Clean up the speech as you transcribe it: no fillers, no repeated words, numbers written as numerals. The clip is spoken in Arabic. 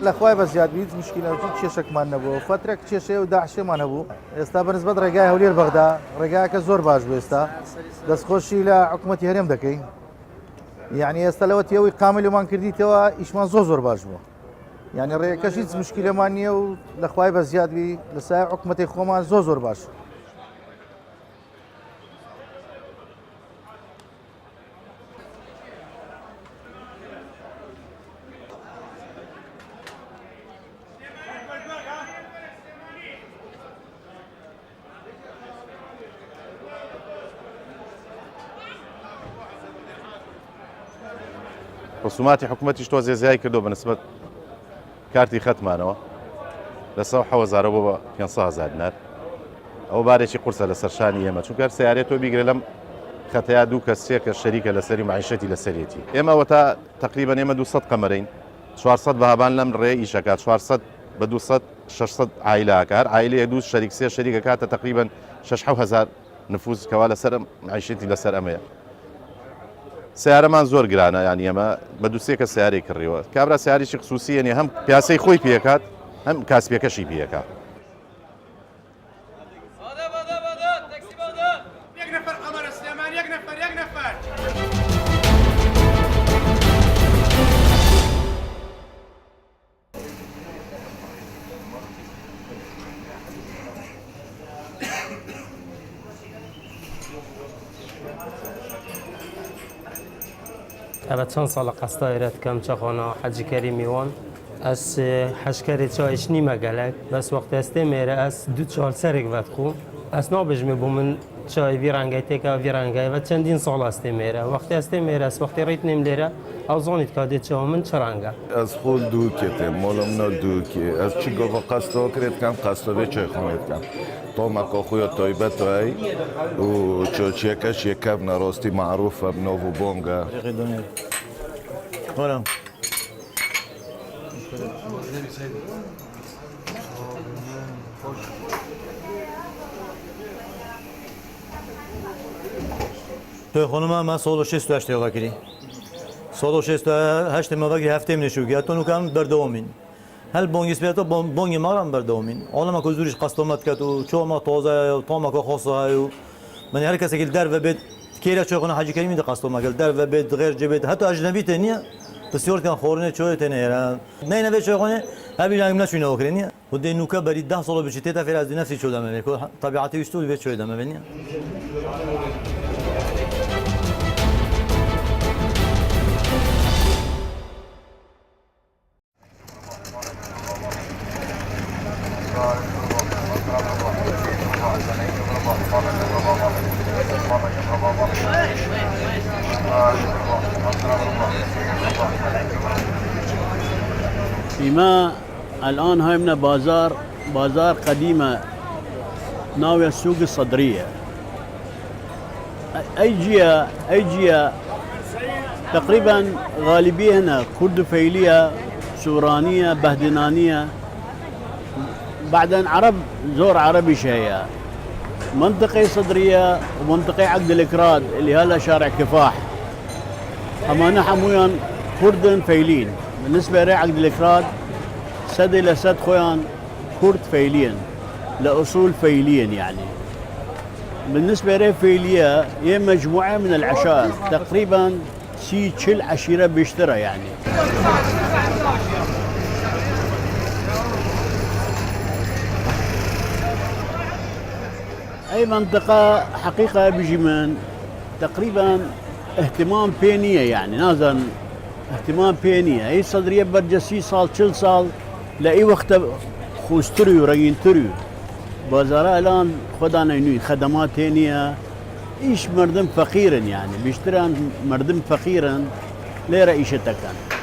لەخوای بە زیادبی هیچ مشکلەوەکی کێشێکمان نەبوو فترێک کێشەیە و داعشێمان هەبوو ئێستا بەنسبەت ڕێگای هەولێر بەغدا ڕێگایەکە زۆر باش بوو ئێستا دەستخۆشی لە حکوومەتی هەرێم دەکەین یعنی ئێستا لەوە تێەوەی کاملمان کردیتەوە ئیشمان زۆر باش بوو یعنی ڕێگەکەش هیچ مشکلەمان نییە و لەخوای بە زیادبی لەسای حکوومەتی خۆمان زۆر باش. رسوماتی حکوومەتیش تۆ زێزایی کردو بەنسبەت کارتی خەتمانەوە لە 100,000 بۆ بە 500,000 دینار ئەو بارێکی قورسە لە سەرشانی ئێمە چونکە سیارەت تۆ بیگرە لەم خەتەیە دوو کەسێک کە شەریکە لەسەری معیشەتی لەسەرێتی ئێمەوە تا تقریبا ئێمە 200 قەمەرەین 400 بەهابان لەم ڕێ ئیشەکات 400 بە 200 600 عایلاکە هەر عایلەیە دوو شەریک سێ شەریکە کاتە تقریبا 6,000 نفوس کەوا لەسەر معیشەتی لەسەر ئەمەیە سیارەمان زۆر گرانە یانی ئەمە بە دووسێ کە سیارەی کڕیوە کابرا سیارێکی خصوصیە هەم پیاسەی خۆی پێکات هەم کاسپیەکەشی پێکات. أنا چند سال قصد دارد کم چخانه حجی کریمیوان از حشکری چایش نیمه گلک بس وقت استه میره از دو چهار سرک وقت خو از نابج میبومن چای ویرانگای تکا ویرانگای و چندین سال استه میره وقت استه میره از وقتی ریت نمیره آزانید کادی چهمن چرانگا از خود دو کته مالم نه دو کی از چی گفت قصد کرد کم قصد به چه خونید کم تو مکا خوی طیبت وای و چوچیکش یکم نراستی معروف بنوو بونگا. خورم. تو خانم من سال و 68 یالا کردی. سال و 68 ماه که هفته منشو گیاه تو نکام بردوامین. هل بانگیس بیاد تو بانگی مارم بردوامین. حالا ما کوزوریش قصدمت کرد و چه ما تازه و تا ما که خاصه و من هر کسی که در و بید کیره چه خونه حاجی کریمی ده قصدم کرد در و بید غیر جبید حتی اجنبی تنیه بسیار کن خورنه چوی تنیه نه نه چه خونه هبی نگم نشونه وکرینیه و دی نوکا برید 10 سال بچیته تا فیر از نفسی شده منه که طبیعتی استول بیت شده منه. فيما الآن هاي من بازار قديمة ناوية السوق الصدرية أي جهة تقريبا غالبية هنا كردفيلية سورانية بهدنانية بعدين عرب زور عربي شيء منطقة صدرية ومنطقة عقد الإكراد اللي هلا شارع كفاح أما نحن ويان كردن فيلين بالنسبة لي عقد الإكراد سد إلى سد خويان كرد فيلين لأصول فيلين يعني بالنسبة لي فيلية هي مجموعة من العشائر تقريبا سي تشل عشيرة بيشترى يعني أي منطقة حقيقة بيجي من تقريبا اهتمام بينية يعني نازل اهتمام بينية هي صدرية برجسي صال شل صال لأي وقت خوستريو رجين تريو بازارها الآن خدانا ينوي خدمات تانية إيش مردم فقيرا يعني بيشتري مردم فقيرا لا رئيشة كان